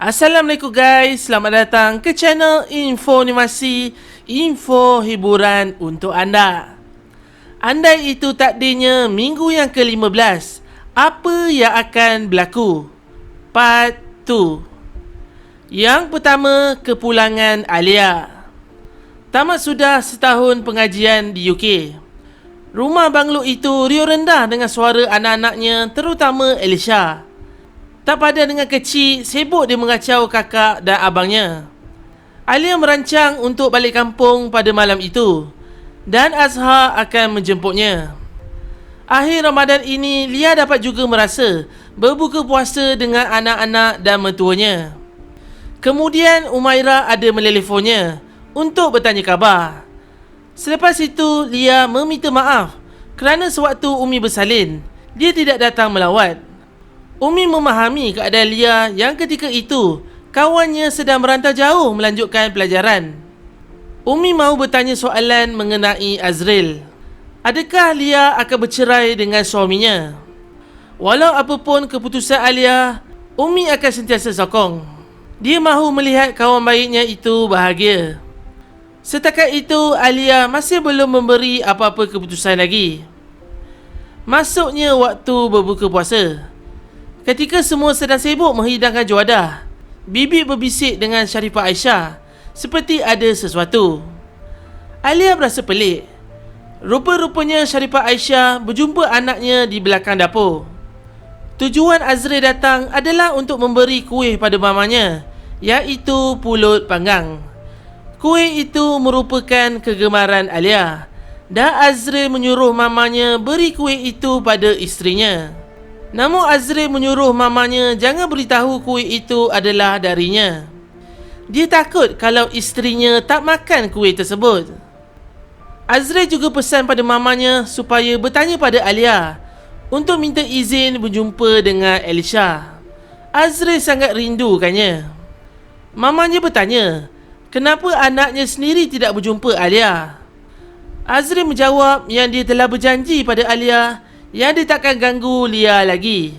Assalamualaikum guys, selamat datang ke channel Info Animasi, info hiburan untuk anda. Andai itu takdirnya minggu yang ke-15, apa yang akan berlaku? Part 2. Yang pertama, kepulangan Alia. Tamat sudah setahun pengajian di UK. Rumah banglo itu riuh rendah dengan suara anak-anaknya, terutama Elisha. Tak padan dengan kecil, sibuk dia mengacau kakak dan abangnya. Alia merancang untuk balik kampung pada malam itu, dan Azhar akan menjemputnya. Akhir Ramadan ini, Lia dapat juga merasa berbuka puasa dengan anak-anak dan mertuanya. Kemudian Umairah ada meneleponnya untuk bertanya khabar. Selepas itu, Lia meminta maaf kerana sewaktu Umi bersalin, dia tidak datang melawat. Umi memahami keadaan Lia yang ketika itu kawannya sedang merantau jauh melanjutkan pelajaran. Umi mahu bertanya soalan mengenai Azril. Adakah Lia akan bercerai dengan suaminya? Walau apapun keputusan Alia, Umi akan sentiasa sokong. Dia mahu melihat kawan baiknya itu bahagia. Setakat itu, Alia masih belum memberi apa-apa keputusan lagi. Masuknya waktu berbuka puasa. Ketika semua sedang sibuk menghidangkan juadah, Bibi berbisik dengan Sharifah Aisyah seperti ada sesuatu. Alia berasa pelik. Rupa-rupanya Sharifah Aisyah berjumpa anaknya di belakang dapur. Tujuan Azril datang adalah untuk memberi kuih pada mamanya, iaitu pulut panggang. Kuih itu merupakan kegemaran Alia, dan Azril menyuruh mamanya beri kuih itu pada isterinya. Namun Azril menyuruh mamanya jangan beritahu kuih itu adalah darinya. Dia takut kalau isterinya tak makan kuih tersebut. Azril juga pesan pada mamanya supaya bertanya pada Alia untuk minta izin berjumpa dengan Elisha. Azril sangat rindukannya. Mamanya bertanya, kenapa anaknya sendiri tidak berjumpa Alia? Azril menjawab yang dia telah berjanji pada Alia yang dia takkan ganggu Lia lagi.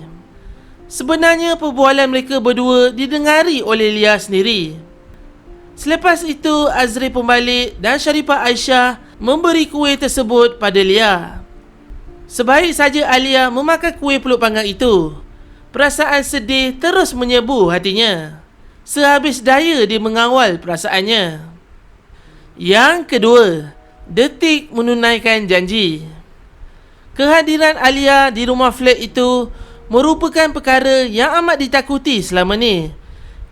Sebenarnya perbualan mereka berdua didengari oleh Lia sendiri. Selepas itu Azril pun balik dan Sharifah Aisyah memberi kuih tersebut pada Lia. Sebaik saja Alia memakan kuih pulut panggang itu, perasaan sedih terus menyebu hatinya. Sehabis daya dia mengawal perasaannya. Yang kedua, detik menunaikan janji. Kehadiran Alia di rumah flat itu merupakan perkara yang amat ditakuti selama ni,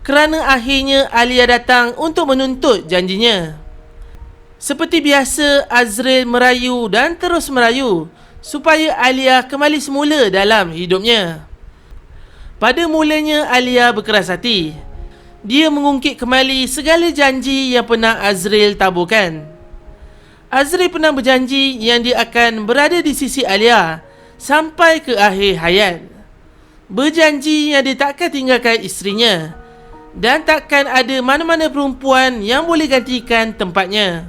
kerana akhirnya Alia datang untuk menuntut janjinya. Seperti biasa, Azril merayu dan terus merayu supaya Alia kembali semula dalam hidupnya. Pada mulanya Alia berkeras hati. Dia mengungkit kembali segala janji yang pernah Azril taburkan. Azril pernah berjanji yang dia akan berada di sisi Alia sampai ke akhir hayat. Berjanji yang dia takkan tinggalkan isterinya dan takkan ada mana-mana perempuan yang boleh gantikan tempatnya.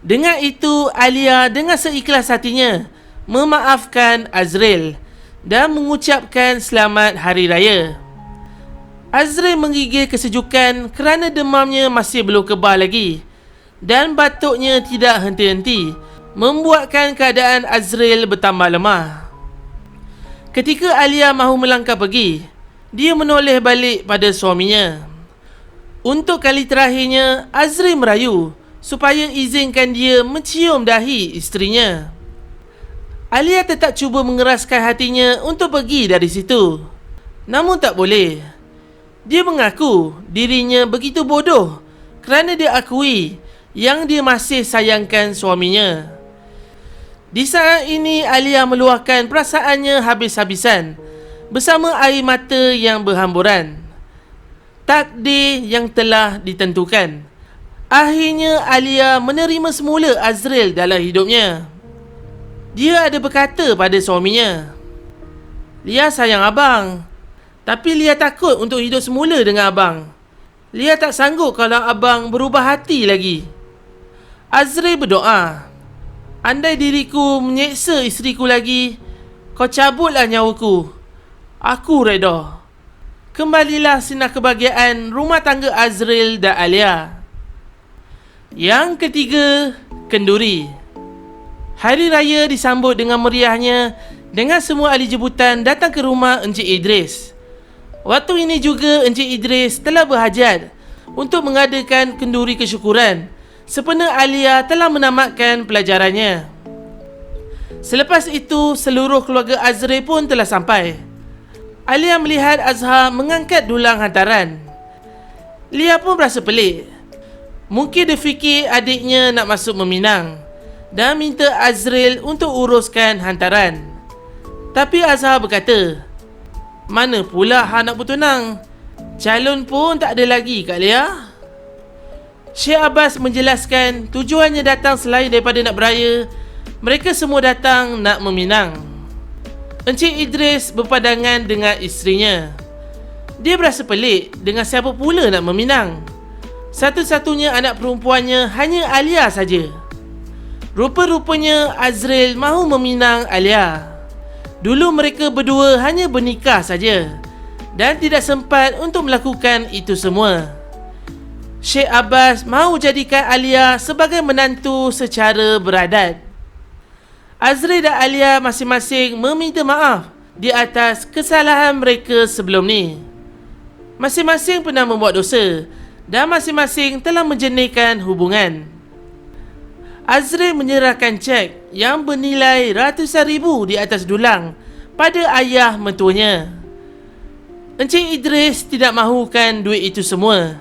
Dengan itu, Alia dengan seikhlas hatinya memaafkan Azril dan mengucapkan selamat hari raya. Azril menggigil kesejukan kerana demamnya masih belum kebal lagi dan batuknya tidak henti-henti, membuatkan keadaan Azril bertambah lemah. Ketika Alia mahu melangkah pergi, dia menoleh balik pada suaminya. Untuk kali terakhirnya, Azril merayu supaya izinkan dia mencium dahi isterinya. Alia tetap cuba mengeraskan hatinya untuk pergi dari situ, namun tak boleh. Dia mengaku dirinya begitu bodoh kerana dia akui yang dia masih sayangkan suaminya. Di saat ini Alia meluahkan perasaannya habis-habisan bersama air mata yang berhamburan. Takdir yang telah ditentukan. Akhirnya Alia menerima semula Azril dalam hidupnya. Dia ada berkata pada suaminya, Lia sayang abang, tapi Lia takut untuk hidup semula dengan abang. Lia tak sanggup kalau abang berubah hati lagi. Azril berdoa, andai diriku menyeksa isteriku lagi, kau cabutlah nyawaku. Aku reda. kembalilah sinar kebahagiaan rumah tangga Azriel dan Alia. Yang ketiga, kenduri. Hari raya disambut dengan meriahnya dengan semua ahli jemputan datang ke rumah Encik Idris. Waktu ini juga Encik Idris telah berhajat untuk mengadakan kenduri kesyukuran sempena Alia telah menamatkan pelajarannya. Selepas itu, seluruh keluarga Azriel pun telah sampai. Alia melihat Azhar mengangkat dulang hantaran. Lia pun berasa pelik. Mungkin dia fikir adiknya nak masuk meminang dan minta Azriel untuk uruskan hantaran. Tapi Azhar berkata, "Mana pula hang nak bertunang? Calon pun tak ada lagi Kak Lia." Syekh Abbas menjelaskan tujuannya datang selain daripada nak beraya, mereka semua datang nak meminang. Encik Idris berpandangan dengan isterinya. Dia berasa pelik dengan siapa pula nak meminang. Satu-satunya anak perempuannya hanya Alia saja. Rupa-rupanya Azriel mahu meminang Alia. Dulu mereka berdua hanya bernikah saja dan tidak sempat untuk melakukan itu semua. Syekh Abbas mahu jadikan Alia sebagai menantu secara beradat. Azriel dan Alia masing-masing meminta maaf di atas kesalahan mereka sebelum ni. Masing-masing pernah membuat dosa dan masing-masing telah menjernihkan hubungan. Azriel menyerahkan cek yang bernilai ratusan ribu di atas dulang pada ayah mentuanya. Encik Idris tidak mahukan duit itu semua.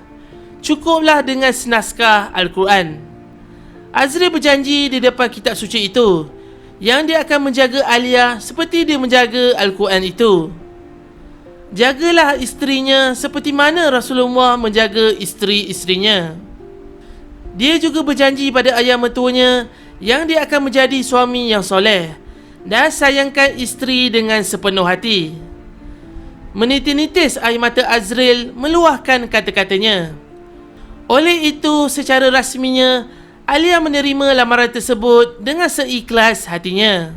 Cukuplah dengan senaskah Al-Quran. Azriel berjanji di depan kitab suci itu yang dia akan menjaga Alia seperti dia menjaga Al-Quran itu. Jagalah isterinya seperti mana Rasulullah menjaga isteri-isterinya. Dia juga berjanji pada ayah mentuanya yang dia akan menjadi suami yang soleh dan sayangkan isteri dengan sepenuh hati. Menitis-nitis air mata Azriel meluahkan kata-katanya. Oleh itu, secara rasminya Alia menerima lamaran tersebut dengan seikhlas hatinya.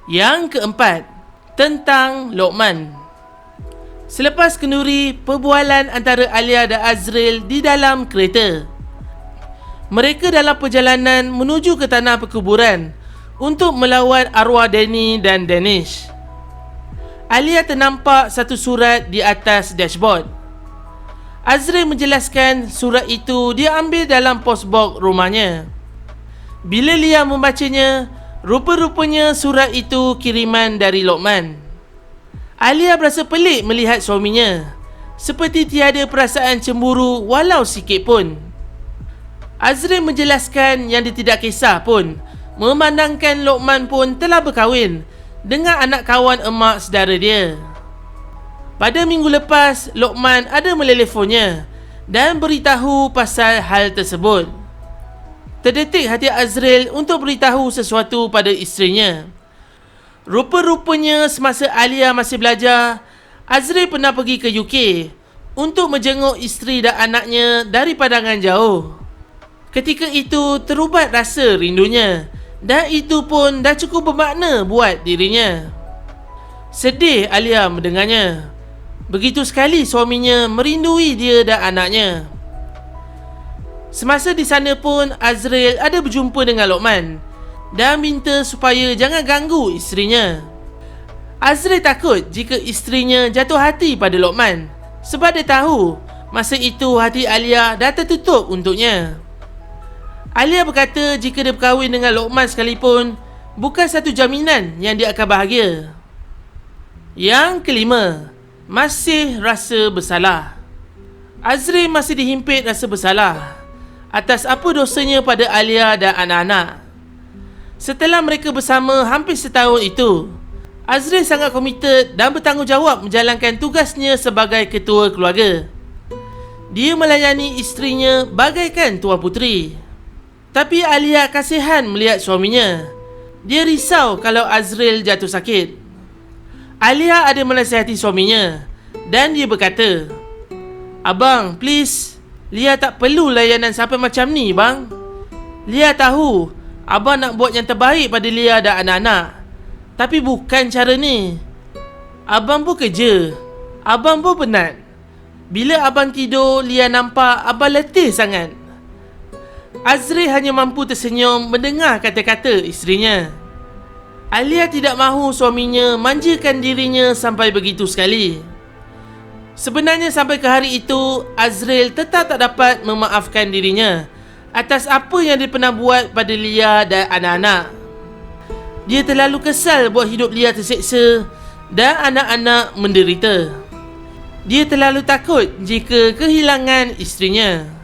Yang keempat, tentang Luqman. Selepas kenduri, perbualan antara Alia dan Azriel di dalam kereta. Mereka dalam perjalanan menuju ke tanah perkuburan untuk melawan arwah Danny dan Danish. Alia ternampak satu surat di atas dashboard. Azriel menjelaskan surat itu dia ambil dalam postbox rumahnya. Bila Lia membacanya, rupa-rupanya surat itu kiriman dari Luqman. Alia berasa pelik melihat suaminya, seperti tiada perasaan cemburu walau sikit pun. Azriel menjelaskan yang dia tidak kisah pun, memandangkan Luqman pun telah berkahwin dengan anak kawan emak saudara dia. Pada minggu lepas, Luqman ada menelefonnya dan beritahu pasal hal tersebut. Terdetik hati Azriel untuk beritahu sesuatu pada isterinya. Rupa-rupanya semasa Alia masih belajar, Azriel pernah pergi ke UK untuk menjenguk isteri dan anaknya dari pandangan jauh. Ketika itu terubat rasa rindunya dan itu pun dah cukup bermakna buat dirinya. Sedih Alia mendengarnya. Begitu sekali suaminya merindui dia dan anaknya. Semasa di sana pun Azriel ada berjumpa dengan Luqman dan minta supaya jangan ganggu isterinya. Azriel takut jika isterinya jatuh hati pada Luqman sebab dia tahu masa itu hati Alia dah tertutup untuknya. Alia berkata jika dia berkahwin dengan Luqman sekalipun, bukan satu jaminan yang dia akan bahagia. Yang kelima, masih rasa bersalah. Azriel masih dihimpit rasa bersalah atas apa dosanya pada Alia dan anak-anak. Setelah mereka bersama hampir setahun itu, Azriel sangat komited dan bertanggungjawab menjalankan tugasnya sebagai ketua keluarga. Dia melayani isterinya bagaikan tuan puteri. Tapi Alia kasihan melihat suaminya. Dia risau kalau Azriel jatuh sakit. Alia ada menasihati suaminya dan dia berkata, "Abang, please, Lia tak perlu layanan sampai macam ni, bang. Lia tahu abang nak buat yang terbaik pada Lia dan anak-anak. Tapi bukan cara ni. Abang pun kerja. Abang pun penat. Bila abang tidur, Lia nampak abang letih sangat. Azril hanya mampu tersenyum mendengar kata-kata isterinya. Alia tidak mahu suaminya manjakan dirinya sampai begitu sekali. Sebenarnya sampai ke hari itu, Azril tetap tak dapat memaafkan dirinya atas apa yang dia pernah buat pada Lia dan anak-anak. Dia terlalu kesal buat hidup Lia terseksa dan anak-anak menderita. Dia terlalu takut jika kehilangan isterinya.